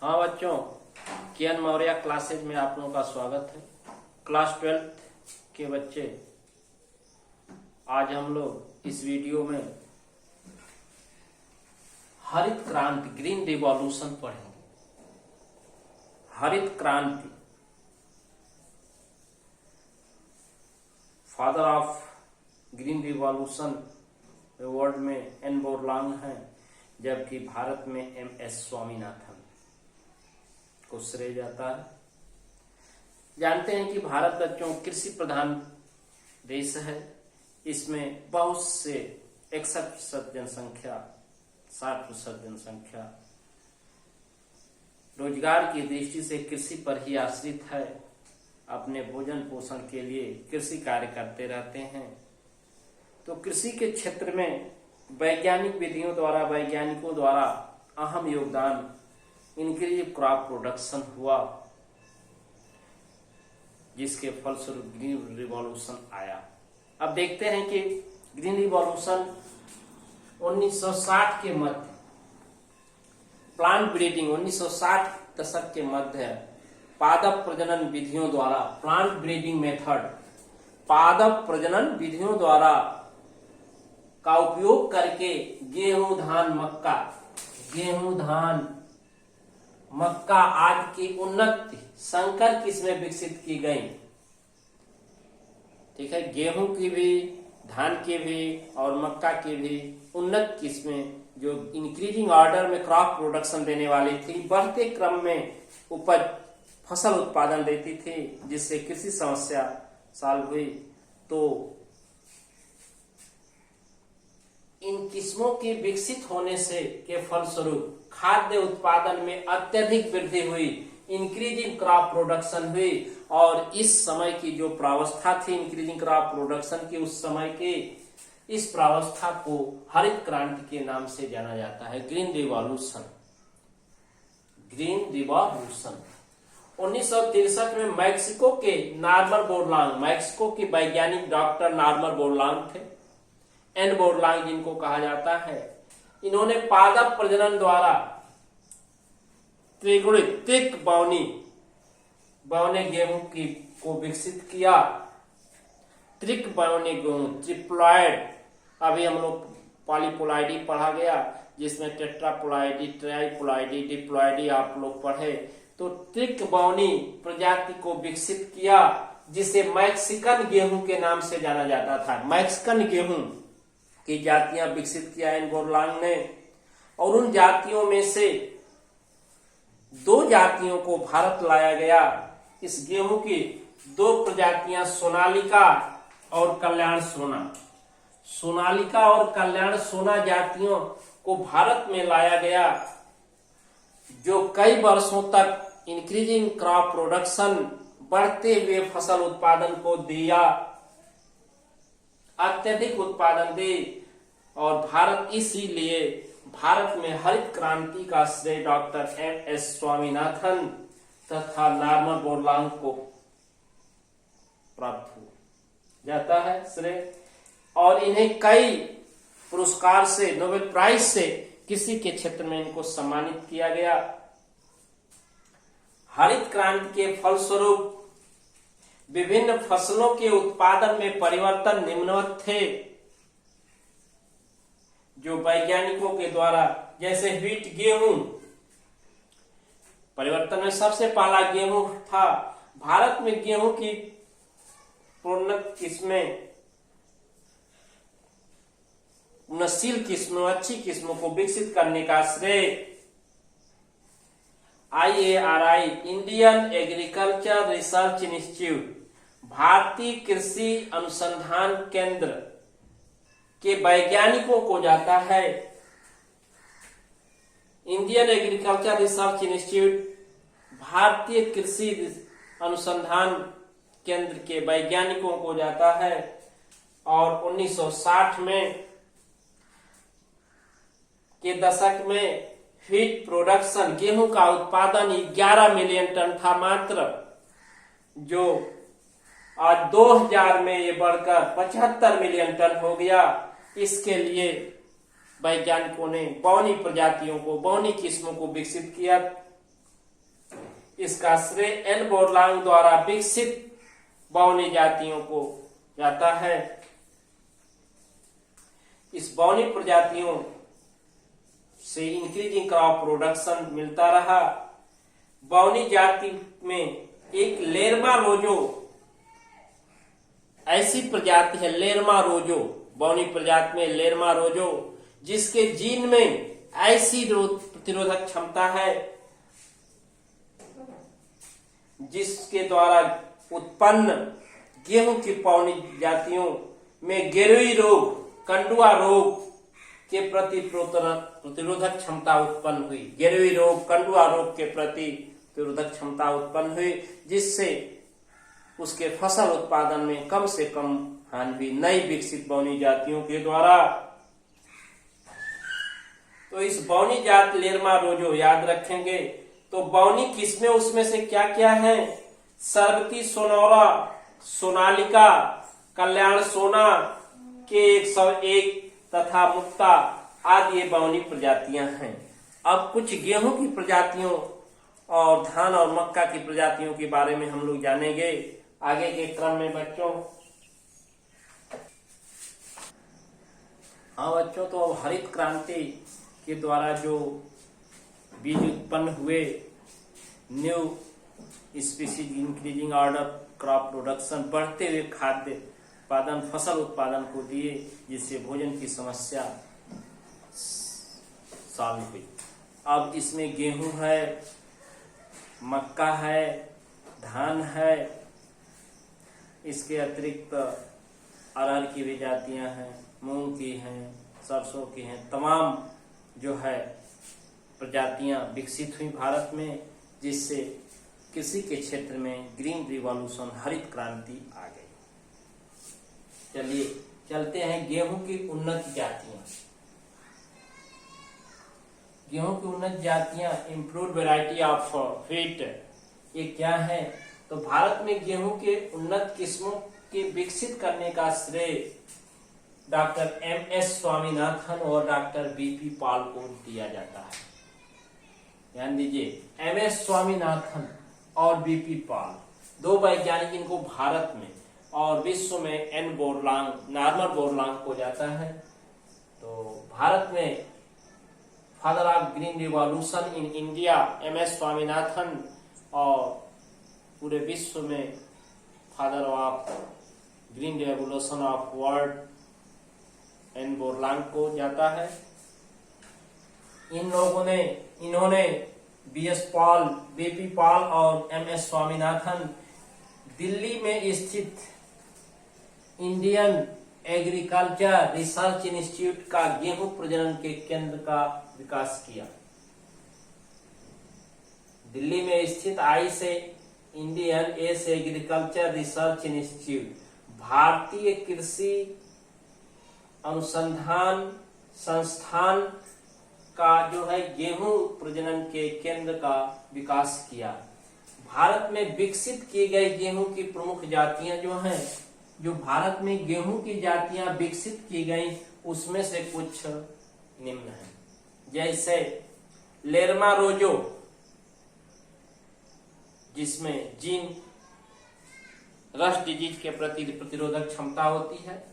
हाँ बच्चों, किरण मौर्य क्लासेज में आप लोगों का स्वागत है। क्लास 12th के बच्चे, आज हम लोग इस वीडियो में हरित क्रांति ग्रीन रिवॉल्यूशन पढ़ेंगे। हरित क्रांति, father of green revolution world में एन बोरलांग हैं, जबकि भारत में MS स्वामीनाथन को श्रेय जाता है। जानते हैं कि भारत बच्चों कृषि प्रधान देश है। इसमें बहुत से 61% जनसंख्या, 60% जनसंख्या रोजगार की दृष्टि से कृषि पर ही आश्रित है। अपने भोजन पोषण के लिए कृषि कार्य करते रहते हैं। तो कृषि के क्षेत्र में वैज्ञानिक विधियों द्वारा, वैज्ञानिकों द्वारा अहम योगदान, इंक्रीज क्रॉप प्रोडक्शन हुआ, जिसके फलस्वरूप ग्रीन रिवॉल्यूशन आया। अब देखते हैं कि ग्रीन रिवॉल्यूशन 1960 के मध्य, प्लांट ब्रीडिंग 1960 दशक के मध्य पादप प्रजनन विधियों द्वारा, प्लांट ब्रीडिंग मेथड, पादप प्रजनन विधियों द्वारा का उपयोग करके गेहूं, धान, मक्का आदि की उन्नत संकर किस्में विकसित की गई। ठीक है, गेहूं की भी, धान की भी और मक्का की भी उन्नत किस्में जो इंक्रीजिंग ऑर्डर में क्रॉप प्रोडक्शन देने वाली थी, बढ़ते क्रम में उपज फसल उत्पादन देती थी, जिससे कृषि समस्या सॉल्व हुई। तो इन किस्मों के विकसित होने से के फलस्वरूप खाद्य उत्पादन में अत्यधिक वृद्धि हुई, इंक्रीजिंग क्रॉप प्रोडक्शन हुई। और इस समय की जो प्रावस्था थी इंक्रीजिंग क्रॉप प्रोडक्शन की, उस समय के इस प्रावस्था को हरित क्रांति के नाम से जाना जाता है, ग्रीन रिवॉल्यूशन। ग्रीन रिवॉल्यूशन 1963 में मैक्सिको के नॉर्मन बोरलांग, मैक्सिको के वैज्ञानिक डॉक्टर नॉर्मन बोरलांग थे, एन बोरलांग जिनको कहा जाता है। इन्होंने पादप प्रजनन द्वारा त्रिगुणित बौने गेहूं की को विकसित किया। त्रिक बौने गेहूं, ट्रिप्लॉइड, अभी हम लोग पॉलीप्लॉइडी पढ़ा गया, जिसमें टेट्राप्लॉइडी, ट्राइप्लॉइडी, डिप्लॉइडी आप लोग पढ़े। तो त्रिक बौनी प्रजाति को विकसित किया, जिसे मैक्सिकन गेहूं के नाम से जाना जाता था। मैक्सिकन गेहूं की जातियां विकसित किया एन बोरलांग ने, और उन जातियों में से 2 जातियों को भारत लाया गया। इस गेहूं की 2 प्रजातियां सोनालिका और कल्याण सोना, सोनालिका और कल्याण सोना जातियों को भारत में लाया गया, जो कई वर्षों तक इंक्रीजिंग क्रॉप प्रोडक्शन, बढ़ते हुए फसल उत्पादन को दिया, अत्यधिक उत्पादन दे। और भारत, इसीलिए भारत में हरित क्रांति का श्रेय डॉक्टर MS स्वामीनाथन तथा नॉर्मन बोरलांग को प्राप्त हो जाता है श्रेय। और इन्हें कई पुरस्कार से, नोबेल प्राइज से किसी के क्षेत्र में इनको सम्मानित किया गया। हरित क्रांति के फलस्वरूप विभिन्न फसलों के उत्पादन में परिवर्तन निम्नवत थे, जो वैज्ञानिकों के द्वारा, जैसे व्हीट गेहूं, परिवर्तन में सबसे पहला गेहूं था। भारत में गेहूं की उन्नत किस्में, उन्नतशील किस्मों, अच्छी किस्मों को विकसित करने का श्रेय IARI, Indian agriculture research institute, भारतीय कृषि अनुसंधान केंद्र के वैज्ञानिकों को जाता है। इंडियन एग्रीकल्चर रिसर्च इंस्टीट्यूट, भारतीय कृषि अनुसंधान केंद्र के वैज्ञानिकों को जाता है। और 1960 में के दशक में व्हीट प्रोडक्शन, गेहूं का उत्पादन 11 मिलियन टन था मात्र, जो आज 2000 में ये बढ़कर 75 मिलियन टन हो गया। इसके लिए वैज्ञानिकों ने बौनी प्रजातियों को, बौनी किस्मों को विकसित किया। इसका श्रेय एन बोरलांग द्वारा विकसित बावनी जातियों को जाता है। इस बावनी प्रजातियों से इंक्रीजिंग क्रॉप प्रोडक्शन मिलता रहा। बावनी जाति में एक लेरमा रोजो ऐसी प्रजाति है, लेरमा रोजो, बावनी प्रजाति में लेरमा रोजो, जिसके जीन में ऐसी प्रतिरोधक क्षमता है जिसके द्वारा उत्पन्न गेहूं की बावनी जातियों में गेरुई रोग, कंडुआ रोग के प्रति प्रतिरोधक क्षमता उत्पन्न हुई। गेरुई रोग, कंडुआ रोग के प्रति प्रतिरोधक क्षमता उत्पन्न हुई, जिससे उसके फसल उत्पादन में कम से कम हानि हुई नई विकसित बावनी जातियों के द्वारा। तो इस बावनी जात लेरमा रोजो याद रखेंगे। तो बावनी किस्में उसमें से क्या क्या है? सरबती, सोनौरा, सोनालिका, कल्याण सोना के 101 तथा मुक्ता आदि ये बावनी प्रजातियां हैं। अब कुछ गेहूं की प्रजातियों और धान और मक्का की प्रजातियों के बारे में हम लोग जानेंगे आगे के क्रम में बच्चों। हाँ बच्चों, तो अब हरित क्रांति के द्वारा जो बीज उत्पन्न हुए, new species increasing order crop production, बढ़ते हुए खाद्य उत्पादन, फसल उत्पादन को दिए, जिससे भोजन की समस्या सॉल्व हुई। अब इसमें गेहूं है, मक्का है, धान है, इसके अतिरिक्त अरहर की भी जातियां हैं, मूंग की हैं, सरसों की हैं, तमाम जो है प्रजातियां विकसित हुई भारत में, जिससे कृषि के क्षेत्र में ग्रीन रिवॉल्यूशन, हरित क्रांति आ गई। चलिए चलते हैं गेहूं की उन्नत जातियां। गेहूं की उन्नत जातियां, इम्प्रूव्ड वैरायटी ऑफ व्हीट, ये क्या है? तो भारत में गेहूं के उन्नत किस्मों के विकसित करने का श्रेय डॉक्टर MS स्वामीनाथन और डॉक्टर BP पाल को दिया जाता है। ध्यान दीजिए, MS स्वामीनाथन और BP पाल, दो वैज्ञानिक इनको भारत में और विश्व में N बोरलांग, नॉर्मन बोरलांग को जाता है। तो भारत में father of green revolution in India MS Swaminathan, और पूरे विश्व में father of green revolution of world N बोरलांग को जाता है। इन्होंने BS पाल, BP पाल और MS स्वामीनाथन दिल्ली में स्थित इंडियन एग्रीकल्चर रिसर्च इंस्टीट्यूट का गेहूं प्रजनन के केंद्र का विकास किया। दिल्ली में स्थित इंडियन एग्रीकल्चर रिसर्च इंस्टीट्यूट, भारतीय कृषि अनुसंधान संस्थान का जो है गेहूं प्रजनन के केंद्र का विकास किया। भारत में विकसित किए गए गेहूं की प्रमुख जातियां जो हैं, जो भारत में गेहूं की जातियां विकसित की गई, उसमें से कुछ निम्न हैं। जैसे लेरमा रोजो, जिसमें जीन रस्ट डिजीज के प्रति प्रतिरोधक क्षमता होती है।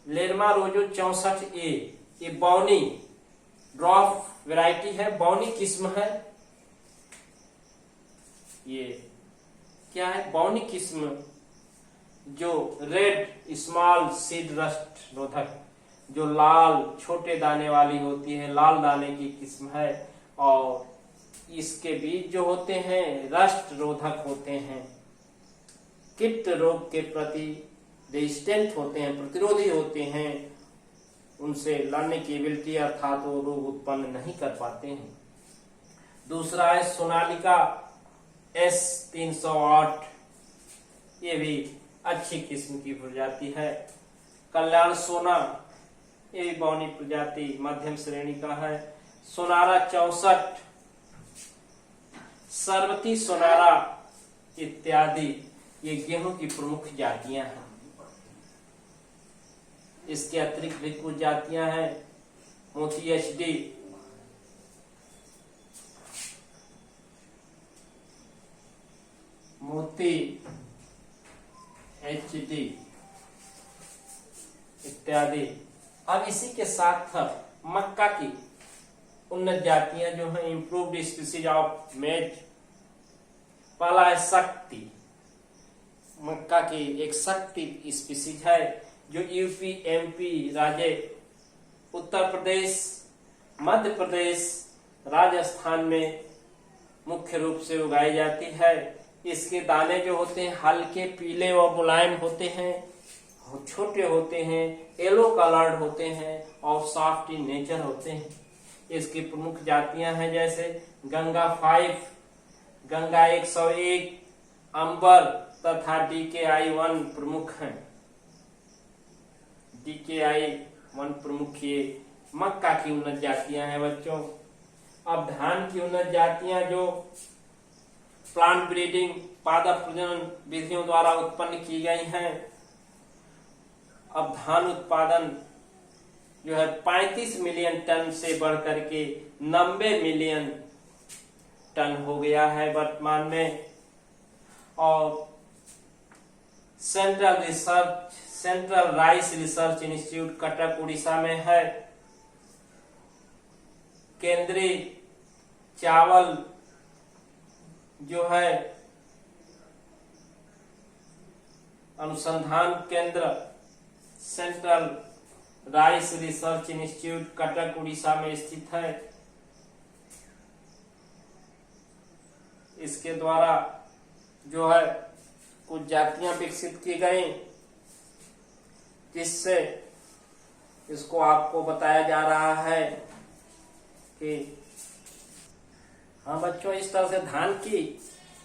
लेरमा रोजो 64A, ये बावनी ड्रॉप वैरायटी है, बावनी किस्म है। ये क्या है? बावनी किस्म जो रेड स्मॉल सीड रस्ट रोधक, जो लाल छोटे दाने वाली होती है, लाल दाने की किस्म है, और इसके बीज जो होते हैं रस्ट रोधक होते हैं, कीट रोग के प्रति रेजिस्टेंट होते हैं, प्रतिरोधी होते हैं, उनसे लड़ने की एबिलिटी अर्थात वो रोग उत्पन्न नहीं कर पाते हैं। दूसरा है सोनालिका S308, ये भी अच्छी किस्म की प्रजाति है। कल्याण सोना, ये भी बावनी प्रजाति मध्यम श्रेणी का है। सोनारा 64, सरबती सोनारा इत्यादि ये गेहूं की प्रमुख जातियां हैं। इसके अतिरिक्त भी कुछ जातियां हैं, मोती HD, मोती, HD इत्यादि। अब इसी के साथ मक्का की उन्नत जातियां जो हैं, इंप्रूव्ड स्पीसीज ऑफ मेज। पहला है शक्ति। मक्का की एक शक्ति स्पीसीज है जो यूपी, MP राज्य, उत्तर प्रदेश, मध्य प्रदेश, राजस्थान में मुख्य रूप से उगाई जाती है। इसके दाने जो होते हैं हल्के पीले और मुलायम होते हैं, छोटे होते हैं, येलो कलर्ड होते हैं और सॉफ्ट इन नेचर होते हैं। इसकी प्रमुख जातियां हैं जैसे गंगा 5, गंगा 101, अंबर तथा DKI 1 प्रमुख हैं। DKI 1 प्रमुख ये मक्का की उन्नत जातियां हैं बच्चों। अब धान की उन्नत जातियां जो प्लांट ब्रीडिंग पादप प्रजनन विधियों द्वारा उत्पन्न की गई हैं। अब धान उत्पादन जो है 35 मिलियन टन से बढ़कर के 90 मिलियन टन हो गया है वर्तमान में। और central rice research institute Cuttack Orissa में है। केंद्रीय चावल जो है अनुसंधान केंद्र central rice research institute Cuttack Orissa में स्थित है। इसके द्वारा जो है कुछ जातियां विकसित की गई, जिससे इसको आपको बताया जा रहा है कि हाँ बच्चों, इस तरह से धान की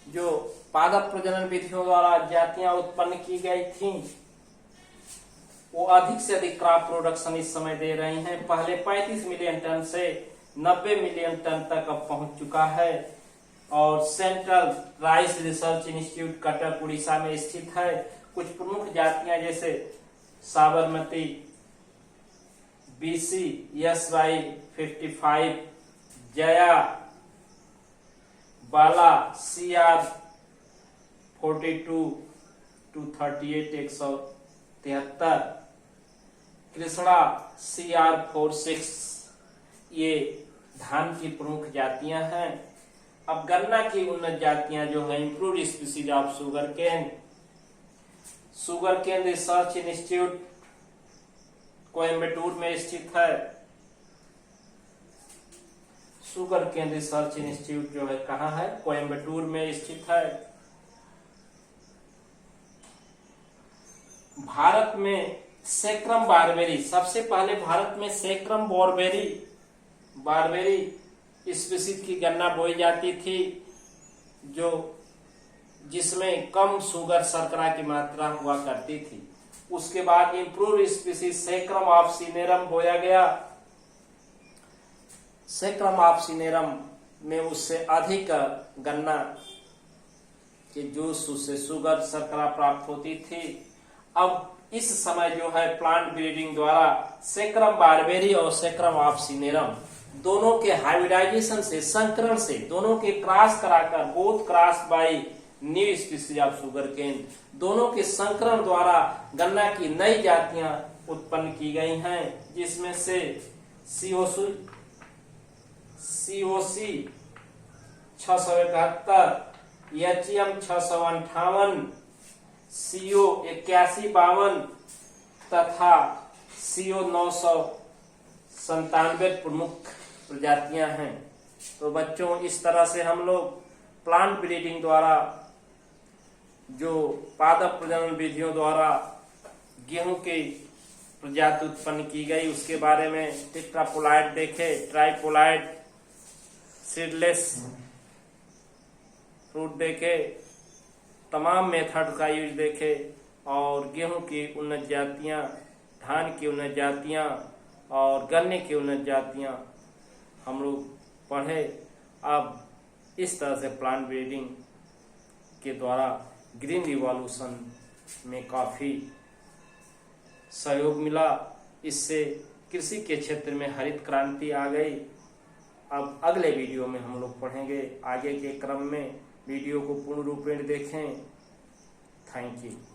जो पादप प्रजनन विधियों द्वारा जातियां उत्पन्न की गई थी वो अधिक से अधिक क्रॉप प्रोडक्शन इस समय दे रही हैं। पहले 35 मिलियन टन से 90 मिलियन टन तक अब पहुंच चुका है। और central rice research institute Cuttack Orissa में स्थित है। कुछ प्रमुख जातियां जैसे साबरमती, BC SY 55, जया, बाला CR 42 238 173, कृष्णा CR 46 ये धान की प्रमुख जातियां हैं। अब गन्ना की उन्नत जातियां जो है improved species of sugar cane research institute Coimbatore में स्थित है। शुगर केन रिसर्च इंस्टीट्यूट जो है कहाँ है? कोयम्बटूर में स्थित है। भारत में सैक्रम बारबेरी, सबसे पहले भारत में सैक्रम बारबेरी स्पीसीज की गन्ना बोई जाती थी, जिसमें कम शुगर शर्करा की मात्रा हुआ करती थी। उसके बाद इंप्रूव स्पीसीज सैक्रम ऑब्सिनेरम बोया गया। सैक्रम ऑब्सिनेरम में उससे अधिक गन्ना के जूस से शुगर शर्करा प्राप्त होती थी। अब इस समय जो है प्लांट ब्रीडिंग द्वारा सैक्रम बारबेरी और सैक्रम ऑब्सिनेरम दोनों के हाइब्रिडाइजेशन से, संकरण से, दोनों के क्रॉस कराकर, both cross by new species of sugar cane, दोनों के संकरण द्वारा गन्ना की नई जातियां उत्पन्न की गई हैं, जिसमें से COC 671, HM 658, CO 8152 तथा CO 997 प्रमुख प्रजातियां हैं। तो बच्चों, इस तरह से हम लोग प्लांट ब्रीडिंग द्वारा जो पादप प्रजनन विधियों द्वारा गेहूं की प्रजाति उत्पन्न की गई उसके बारे में टेट्रापोलाइड देखे, ट्राइपोलाइड, सीडलेस फ्रूट देखे, तमाम मेथड का यूज देखे और गेहूं की उन्नत जातियां, धान की उन्नत जातियां और गन्ने की उन्नत जातियां हम लोग पढ़े। अब इस तरह से प्लांट ब्रीडिंग के द्वारा ग्रीन रिवॉल्यूशन में काफी सहयोग मिला। इससे कृषि के क्षेत्र में हरित क्रांति आ गई। अब अगले वीडियो में हम लोग पढ़ेंगे। आगे के क्रम में वीडियो को पूर्ण रूपेण देखें। Thank you.